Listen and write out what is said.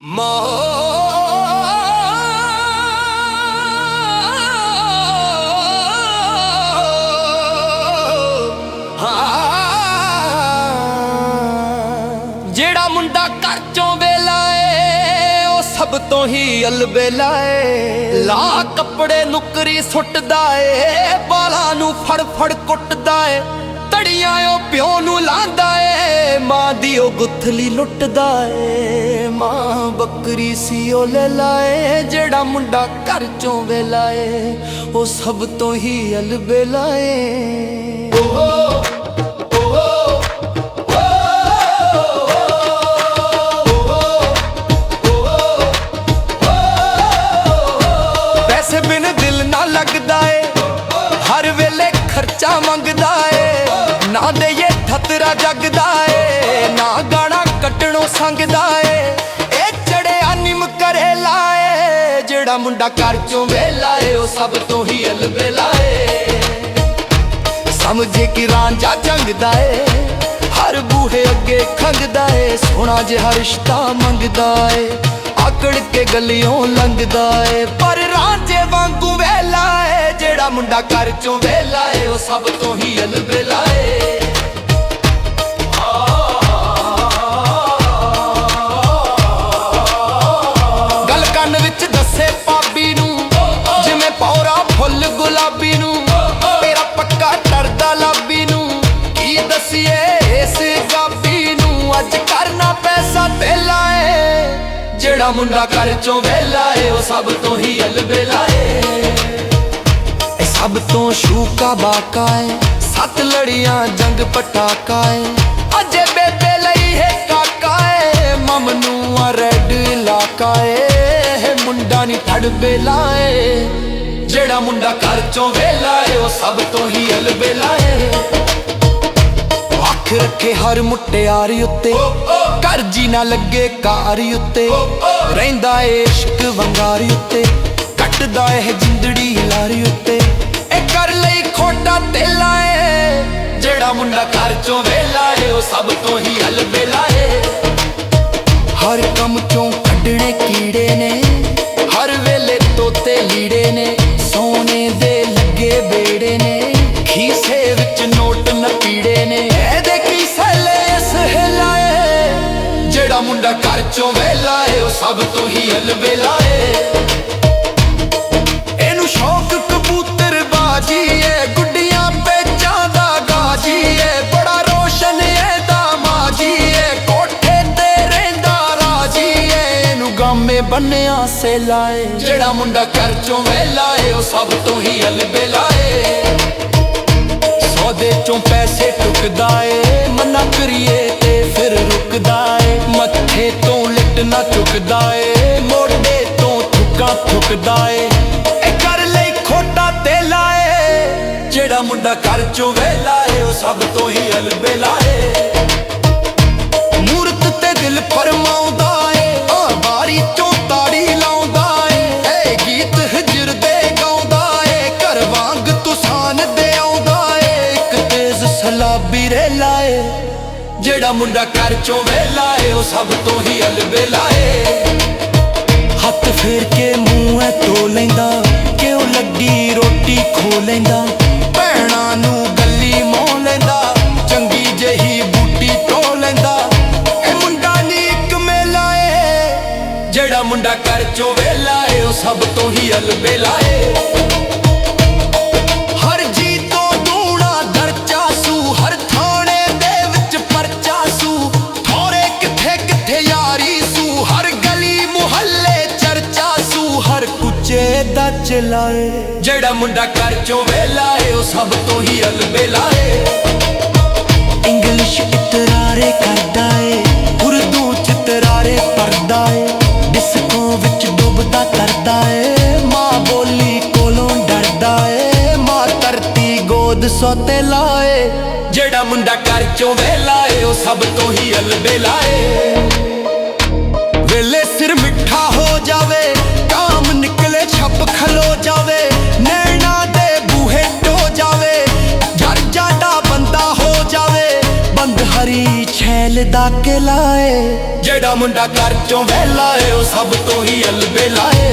ਜਿਹੜਾ ਮੁੰਡਾ ਘਰ ਚੋਂ ਵੇਲਾ ਏ ਉਹ ਸਭ ਤੋਂ ਹੀ ਅਲਬੇਲਾ ਏ। ਲਾ ਕੱਪੜੇ ਨੁਕਰੀ ਸੁੱਟਦਾ ਏ, ਬਾਲਾਂ ਨੂੰ ਫੜ ਫੜ ਕੁੱਟਦਾ ਏ, ਤੜੀਆਂ ਉਹ ਪਿਓ ਨੂੰ ਲਾਂਦਾ ਏ, ਮਾਂ ਦੀ ਉਹ ਗੁੱਥਲੀ ਲੁੱਟਦਾ ਏ। ਮਾਂ ਬੱਕਰੀ ਸੀ ਉਹ ਲੈ ਲਾਏ, ਜਿਹੜਾ ਮੁੰਡਾ ਘਰ ਚੋਂ ਵੇਲਾ ਏ ਉਹ ਸਭ ਤੋਂ ਹੀ ਅਲਬੇਲਾ ਏ। ਪੈਸੇ ਬਿਨ ਦਿਲ ਨਾ ਲੱਗਦਾ ਏ, ਹਰ ਵੇਲੇ ਖਰਚਾ ਮੰਗਦਾ ਏ, ਨਾ ਦੇਈਏ ਠਤਰਾ ਜਗਦਾ ਏ, ਨਾ ਗਾਣਾ ਕੱਟਣੋਂ ਸੰਗਦਾ ਏ, ਇਹ ਚੜਿਆ ਨਿੰਮ ਕਰੇ ਲਾਏ। ਜਿਹੜਾ ਮੁੰਡਾ ਘਰ ਚੋਂ ਵੇਲਾ ਏ ਉਹ ਸਭ ਤੋਂ ਹੀ ਅਲਬੇਲਾ ਏ। ਸਮਝੇ ਕਿ ਰਾਂਝਾ ਜੰਗਦਾ ਏ, ਹਰ ਬੂਹੇ ਅੱਗੇ ਖੰਗਦਾ ਏ, ਸੋਹਣਾ ਜਿਹਾ ਰਿਸ਼ਤਾ ਮੰਗਦਾ ਏ, ਆਕੜ ਕੇ ਗਲੀਓਂ ਲੰਘਦਾ ਏ, ਪਰ ਰਾਂਝੇ ਵਾਂਗੂ ਵੇਲਾ ਏ। ਜਿਹੜਾ ਮੁੰਡਾ ਘਰ ਚੋਂ ਵੇਲਾ ਏ ਉਹ ਸਭ ਤੋਂ ਹੀ ਅਲਬੇਲਾ ਏ। ਗੱਲ ਕੰਨ ਵਿੱਚ ਦੱਸੇ ਭਾਬੀ ਨੂੰ, ਜਿਵੇਂ ਪੌਰਾ ਫੁੱਲ ਗੁਲਾਬੀ ਨੂੰ, ਤੇਰਾ ਪੱਕਾ ਟਰਦਾ ਲਾਬੀ ਨੂੰ, ਕੀ ਦਸੀਏ ਇਸ ਗਾਬੀ ਨੂੰ, ਅੱਜ ਕਰਨਾ ਪੈਸਾ ਧੇਲਾ ਏ। ਜਿਹੜਾ ਮੁੰਡਾ ਘਰ ਚੋਂ ਵੇਲਾ ਏ ਉਹ ਸਭ ਤੋਂ ਹੀ ਅਲਬੇਲਾ ਏ। ਇਹ ਸਭ ਤੋਂ ਸ਼ੂਕਾ ਬਾਕਾ ਏ, 7 ਲੜੀਆਂ ਜੰਗ ਪਟਾਕਾ ਏ, ਅਜੇ ਬੇਬੇ ਲਈ ਹੈ ਕਾਕਾ ਏ, ਮਮਨੂੰ ਆ ਰੈਡ ਇਲਾਕਾ ਏ, ਮੁੰਡਾ ਨੀ ਠੜ ਬੇਲਾ ਏ। ਜਿਹੜਾ ਮੁੰਡਾ ਘਰ ਚੋਂ ਵੇਲਾ ਏ ਉਹ ਸਭ ਤੋਂ ਹੀ ਅਲਬੇਲਾ ਏ। ਅੱਖ ਰੱਖੇ ਹਰ ਮੁਟਿਆਰੀ ਉੱਤੇ, ਕਰਜੀ ਨਾ ਲੱਗੇ ਕਾਰੀ ਉੱਤੇ, ਰਹਿੰਦਾ ਏ ਇਸ਼ਕ ਵੰਗਾਰੀ ਉੱਤੇ, ਕੱਟਦਾ ਇਹ ਜਿੰਦੜੀ ਲਾਰੀ ਉੱਤੇ, ਇਹ ਕਰ ਲਈ ਖੋਟਾ ਤੇਲਾ ਏ। ਜਿਹੜਾ ਮੁੰਡਾ ਘਰ ਚੋਂ ਵੇਲਾ ਏ ਉਹ ਸਭ ਤੋਂ ਹੀ ਅਲਬੇਲਾ ਏ। ਹਰ ਕੰਮ ਚੋਂ ਕੱਢਣੇ ਕੀੜੇ ਨੇ, ਹਰ ਵੇਲੇ ਤੋਤੇ ਲੀੜੇ ਨੇ, ਸੋਨੇ ਦੇ ਲੱਗੇ ਬੇੜੇ ਨੇ, ਖੀਸੇ ਵਿੱਚ ਨੋਟ ਨਪੀੜੇ ਨੇ, ਇਹਦੇ ਕੀ ਸੈਲੇ ਇਸ ਹਿਲਾਏ। ਜਿਹੜਾ ਮੁੰਡਾ ਘਰ ਚੋਂ ਵੇਲਾ ਏ ਉਹ ਸਭ ਤੋਂ ਹੀ ਅਲਬੇਲਾ ਏ। ਇਹਨੂੰ ਸ਼ੌਕ ਕਬੂਤਰਬਾਜੀ ਏ, ਗੁੱਡੀਆਂ ਪੇਚਾਂ ਦਾ ਗਾਜੀ ਏ, ਬੜਾ ਰੋਸ਼ਨ ਇਹਦਾ ਮਾਜੀ ਏ, ਕੋਠੇ ਤੇ ਰਹਿੰਦਾ ਰਾਜੀ ਏ, ਇਹਨੂੰ ਗਾਮੇ ਬੰਨਿਆ ਸੇਲਾ ਏ। ਜਿਹੜਾ ਮੁੰਡਾ ਘਰ ਚੋਂ ਵੇਲਾ ਏ ਉਹ ਸਭ ਤੋਂ ਹੀ ਅਲਬੇਲਾ ਏ। ਸੌਦੇ ਚੋਂ ਪੈਸੇ ਟੁਕਦਾ ਏ, ਮਨਾ ਕਰੀਏ ਤੇ ਫਿਰ ਰੁਕਦਾ ਏ, ਮੱਥੇ ਤੋਂ ਲਿਟ ਨਾ ਚੁੱਕਦਾ ਏ, ਮੋਢੇ ਤੋਂ ਥੁੱਕਾਂ ਥੁੱਕਦਾ ਏ, ਇਹ ਕਰ ਲਈ ਖੋਟਾ ਤੇਲਾ ਏ। ਜਿਹੜਾ ਮੁੰਡਾ ਘਰ ਚੋਂ ਵੇਲਾ ਏ ਉਹ ਸਭ ਤੋਂ ਹੀ ਅਲਬੇਲਾ ਏ। ਮੂਰਤ ਤੇ ਦਿਲ ਫਰਮਾਉਂਦਾ ਏ, ਬਾਰੀ ਚੋਂ ਤਾੜੀ ਲਾਉਂਦਾ ਏ, ਇਹ ਗੀਤ ਹਿਜਰ ਦੇ ਗਾਉਂਦਾ ਏ, ਘਰ ਵਾਂਗ ਤੁਸਾਨ ਦੇ ਆਉਂਦਾ ਏ, ਇੱਕ ਤੇਜ਼ ਸਲਾਬੀ ਰੇਲਾ ਏ। ਜਿਹੜਾ ਮੁੰਡਾ ਘਰ ਚੋਂ ਵੇਲਾ ਏ ਉਹ ਸਭ ਤੋਂ ਹੀ ਅਲਬੇਲਾ ਏ। ਹੱਥ ਫੇਰ ਕੇ ਮੂੰਹ ਐ ਧੋ ਲੈਂਦਾ, ਕਿਉਂ ਲੱਗੀ ਰੋਟੀ ਖੋ ਲੈਂਦਾ, ਭੈਣਾਂ ਨੂੰ ਗੱਲੀ ਮੋਹ ਲੈਂਦਾ, ਚੰਗੀ ਜਿਹੀ ਬੂਟੀ ਟੋ ਲੈਂਦਾ, ਇਹ ਮੁੰਡਾ ਨੀ ਇੱਕ ਮੇਲਾ ਏ। ਜਿਹੜਾ ਮੁੰਡਾ ਘਰ ਚੋਂ ਵੇਲਾ ਏ ਉਹ ਸਭ ਤੋਂ ਹੀ ਅਲਬੇਲਾ ਏ। ਹਰ ਜੀ ਤੋਂ ਦੂਣਾ ਦਰਚਾ ਸੂ, ਹਰ ਥਾਣੇ ਦੇ ਵਿੱਚ ਪਰਚਾ ਸੂ, ਥੋੜੇ ਕਿੱਥੇ ਕਿੱਥੇ ਯਾਰੀ ਸੂ, ਹਰ ਗਲੀ ਮੁਹੱਲੇ ਚਰਚਾ ਸੂ, ਹਰ ਕੁੱਚੇ ਦਾ ਚਲਾਏ। ਜਿਹੜਾ ਮੁੰਡਾ ਘਰ ਚੋਂ ਵੇਲਾ ਏ ਉਹ ਸਭ ਤੋਂ ਹੀ ਅਲਬੇਲਾ ਏ। ਇੰਗਲਿਸ਼ ਇਤਰਾਰੇ ਕਰਦਾ ਏ, ਉਰਦੂ ਚ ਤਰਾਰੇ ਪੜਦਾ ਏ, ਡਿਸਕੋ ਵਿੱਚ ਡੁੱਬਦਾ ਕਰਦਾ ਏ, ਮਾਂ ਬੋਲੀ ਕੋਲੋਂ ਡਰਦਾ ਏ, ਮਾਂ ਧਰਤੀ ਗੋਦ ਸੋਤੇ ਲਾਏ। ਜਿਹੜਾ ਮੁੰਡਾ ਘਰ ਚੋਂ ਵੇਲਾ ਏ ਉਹ ਸਭ ਤੋਂ ਹੀ ਅਲਬੇਲਾ ਏ। ਵੇਲੇ ਸਿਰ ਮਿੱਠਾ ਹੋ ਜਾਵੇ, ਕਾਮ ਨਿਕਲੇ ਛੱਪ ਖਲੋ ਜਾਵੇ, ਨੈਣਾ ਦੇ ਬੂਹੇ ਟੋ ਜਾਵੇ, ਜਰ ਜਾਡਾ ਬੰਦਾ ਹੋ ਜਾਵੇ, ਬੰਦ ਹਰੀ ਛੈਲ ਦਿਲ ਦਾ ਕਿਲਾ ਏ ਜਿਹੜਾ ਮੁੰਡਾ ਘਰ ਚੋਂ ਵਹਿਲਾ ਏ ਉਹ ਸਭ ਤੋਂ ਹੀ ਅਲਬੇਲਾ ਏ